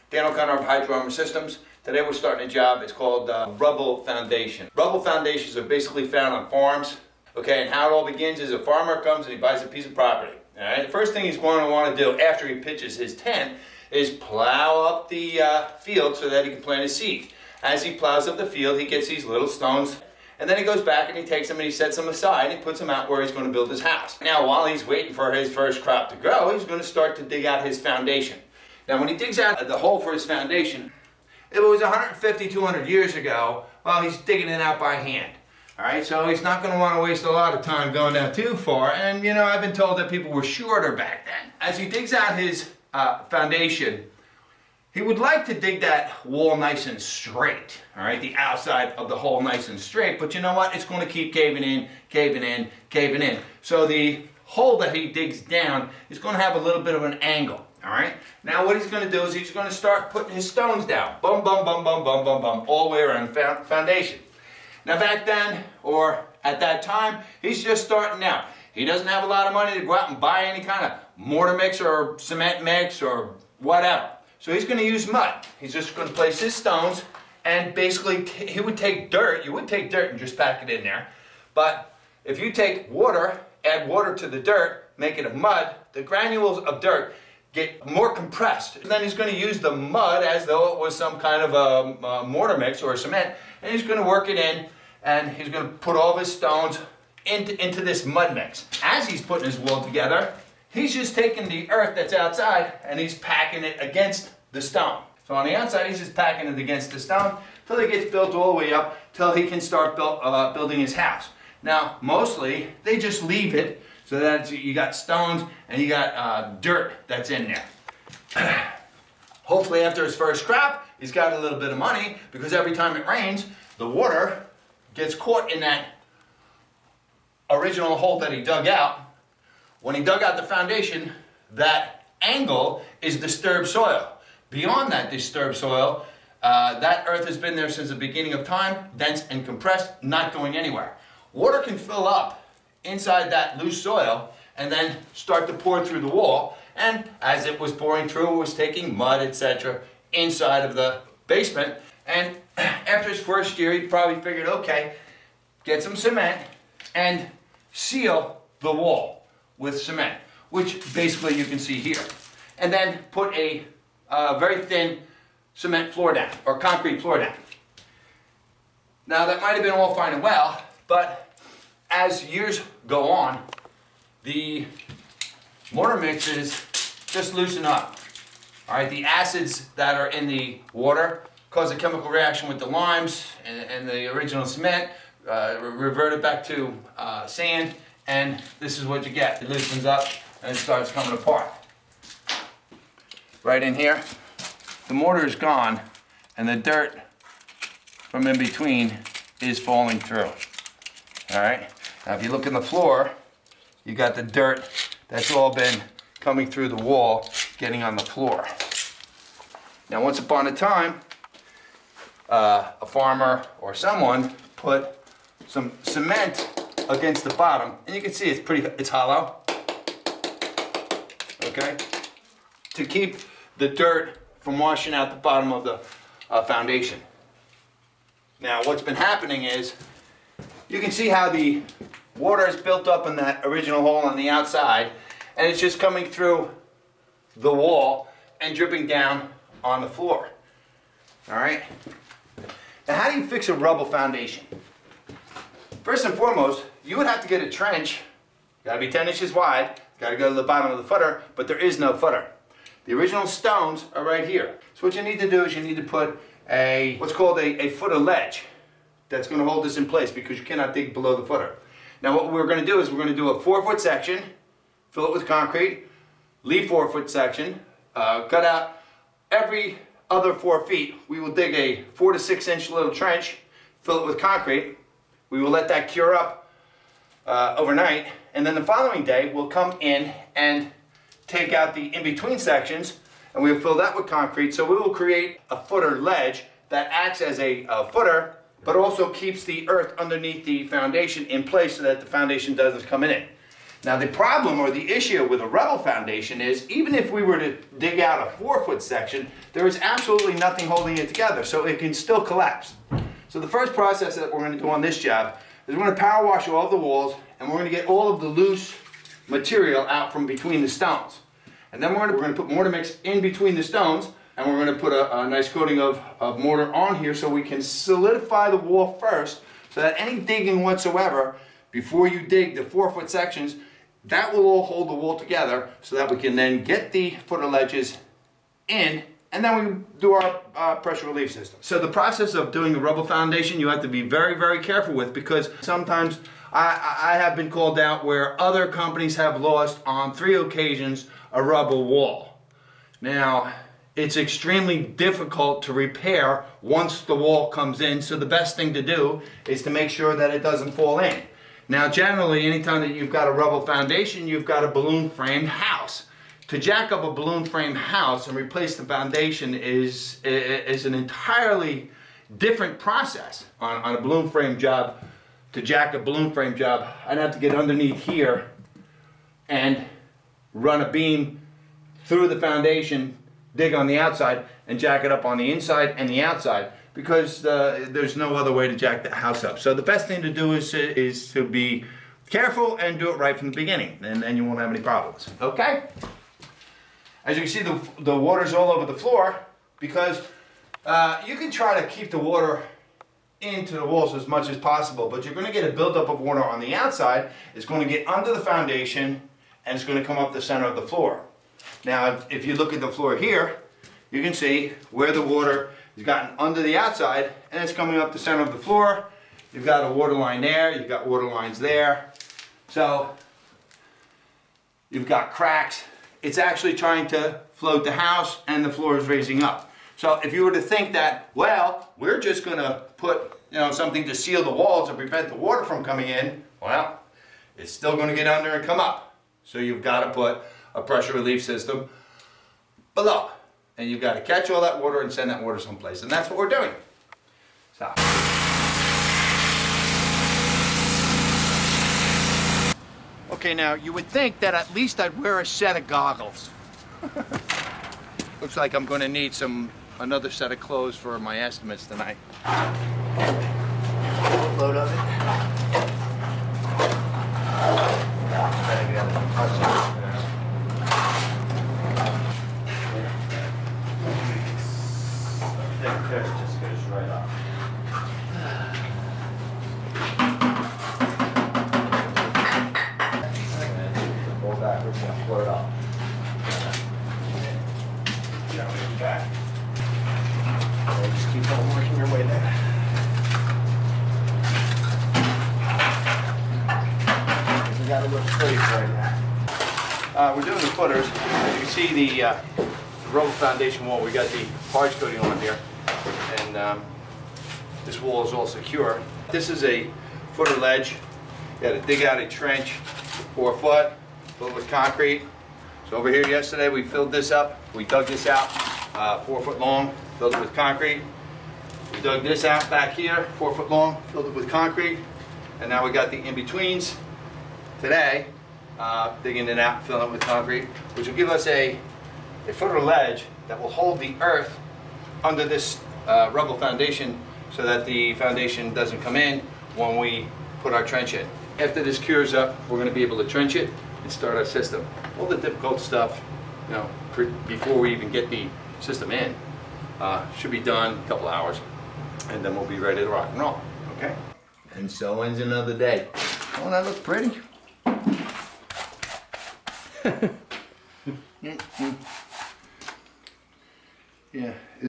Dan O'Connor of Hydro Armor Systems. Today we're starting a job. It's called rubble foundation. Rubble foundations are basically found on farms. Okay, and how it all begins is a farmer comes and he buys a piece of property. All right, the first thing he's going to want to do after he pitches his tent is plow up the field so that he can plant his seed. As he plows up the field, he gets these little stones, and then he goes back and he takes them and he sets them aside and he puts them out where he's going to build his house. Now, while he's waiting for his first crop to grow, he's going to start to dig out his foundation. Now, when he digs out the hole for his foundation, if it was 150, 200 years ago, well, he's digging it out by hand. All right, so he's not going to want to waste a lot of time going down too far. And, you know, I've been told that people were shorter back then. As he digs out his foundation, he would like to dig that wall nice and straight, all right, the outside of the hole nice and straight, but you know what? It's going to keep caving in, caving in, caving in. So the hole that he digs down is going to have a little bit of an angle, all right? Now what he's going to do is he's going to start putting his stones down, bum, bum, bum, bum, bum, bum, bum, all the way around the foundation. Now back then, or at that time, he's just starting out. He doesn't have a lot of money to go out and buy any kind of mortar mix or cement mix or whatever. So he's going to use mud. He's just going to place his stones, and basically he would take dirt. You would take dirt and just pack it in there. But if you take water, add water to the dirt, make it a mud, the granules of dirt get more compressed. And then he's going to use the mud as though it was some kind of a mortar mix or a cement, and he's going to work it in, and he's going to put all of his stones into this mud mix. As he's putting his wall together, he's just taking the earth that's outside and he's packing it against the stone. So on the outside, he's just packing it against the stone till it gets built all the way up, till he can start building his house. Now, mostly, they just leave it so that you got stones and you got dirt that's in there. Hopefully, after his first crop, he's got a little bit of money, because every time it rains, the water gets caught in that original hole that he dug out. When he dug out the foundation, that angle is disturbed soil. Beyond that disturbed soil, that earth has been there since the beginning of time, dense and compressed, not going anywhere. Water can fill up inside that loose soil and then start to pour through the wall, and as it was pouring through, it was taking mud, etc., inside of the basement. And after his first year, he probably figured, okay, get some cement and seal the wall with cement, which basically you can see here. And then put a very thin cement floor down, or concrete floor down. Now that might have been all fine and well, but as years go on, the mortar mixes just loosen up. All right, the acids that are in the water cause a chemical reaction with the limes and the original cement, revert it back to sand, and this is what you get. It loosens up and it starts coming apart. Right in here, the mortar is gone and the dirt from in between is falling through. All right, now if you look in the floor, you got the dirt that's all been coming through the wall, getting on the floor. Now once upon a time, a farmer or someone put some cement against the bottom, and you can see it's hollow, okay, to keep the dirt from washing out the bottom of the foundation. Now what's been happening is, you can see how the water is built up in that original hole on the outside, and it's just coming through the wall and dripping down on the floor. All right? Now how do you fix a rubble foundation? First and foremost, you would have to get a trench. Got to be 10 inches wide. Got to go to the bottom of the footer, but there is no footer. The original stones are right here. So what you need to do is you need to put what's called a footer ledge that's going to hold this in place, because you cannot dig below the footer. Now what we're going to do is we're going to do a 4-foot section, fill it with concrete, leave 4-foot section, cut out every other 4 feet. We will dig a 4 to 6 inch little trench, fill it with concrete. We will let that cure up overnight, and then the following day we'll come in and take out the in-between sections, and we'll fill that with concrete. So we will create a footer ledge that acts as a footer, but also keeps the earth underneath the foundation in place so that the foundation doesn't come in it. Now the problem or the issue with a rubble foundation is even if we were to dig out a 4-foot section, there is absolutely nothing holding it together, so it can still collapse. So the first process that we're going to do on this job is we're going to power wash all of the walls, and we're going to get all of the loose material out from between the stones. And then we're going to put mortar mix in between the stones, and we're going to put a nice coating of mortar on here so we can solidify the wall first, so that any digging whatsoever, before you dig the 4-foot sections, that will all hold the wall together so that we can then get the footer ledges in, and then we do our pressure relief system. So the process of doing a rubble foundation you have to be very, very careful with, because sometimes I have been called out where other companies have lost on 3 occasions a rubble wall. Now, it's extremely difficult to repair once the wall comes in, so the best thing to do is to make sure that it doesn't fall in. Now generally, anytime that you've got a rubble foundation, you've got a balloon framed house. To jack up a balloon frame house and replace the foundation is an entirely different process. On a balloon frame job, to jack a balloon frame job, I'd have to get underneath here and run a beam through the foundation, dig on the outside, and jack it up on the inside and the outside, because there's no other way to jack the house up. So the best thing to do is to be careful and do it right from the beginning, and then you won't have any problems. Okay? As you can see, the water's all over the floor, because you can try to keep the water into the walls as much as possible, but you're going to get a buildup of water on the outside. It's going to get under the foundation, and it's going to come up the center of the floor. Now, if you look at the floor here, you can see where the water has gotten under the outside, and it's coming up the center of the floor. You've got a water line there, you've got water lines there. So, you've got cracks. It's actually trying to float the house, and the floor is raising up. So if you were to think that, well, we're just going to put something to seal the walls to prevent the water from coming in, well, it's still going to get under and come up. So you've got to put a pressure relief system below. And you've got to catch all that water and send that water someplace. And that's what we're doing. So. Okay, now you would think that at least I'd wear a set of goggles. Looks like I'm going to need another set of clothes for my estimates tonight. Load of it. There, it just goes right up. And then roll backwards and float up. Gently back. And just keep on working your way there. You gotta look straight right now. We're doing the footers. As you can see, the rubble foundation wall, we got the harsh coating on here, and this wall is all secure. This is a footer ledge. You got to dig out a trench, 4 foot, filled with concrete. So over here yesterday we filled this up. We dug this out, 4 foot long, filled it with concrete. We dug this out back here, 4 foot long, filled it with concrete. And now we got the in-betweens today, digging it out, filling it with concrete, which will give us a footer ledge that will hold the earth under this rubble foundation so that the foundation doesn't come in when we put our trench in. After this cures up, we're going to be able to trench it and start our system. All the difficult stuff, before we even get the system in, should be done in a couple hours, and then we'll be ready to rock and roll. Okay? And so ends another day. Oh, that looks pretty. Yeah.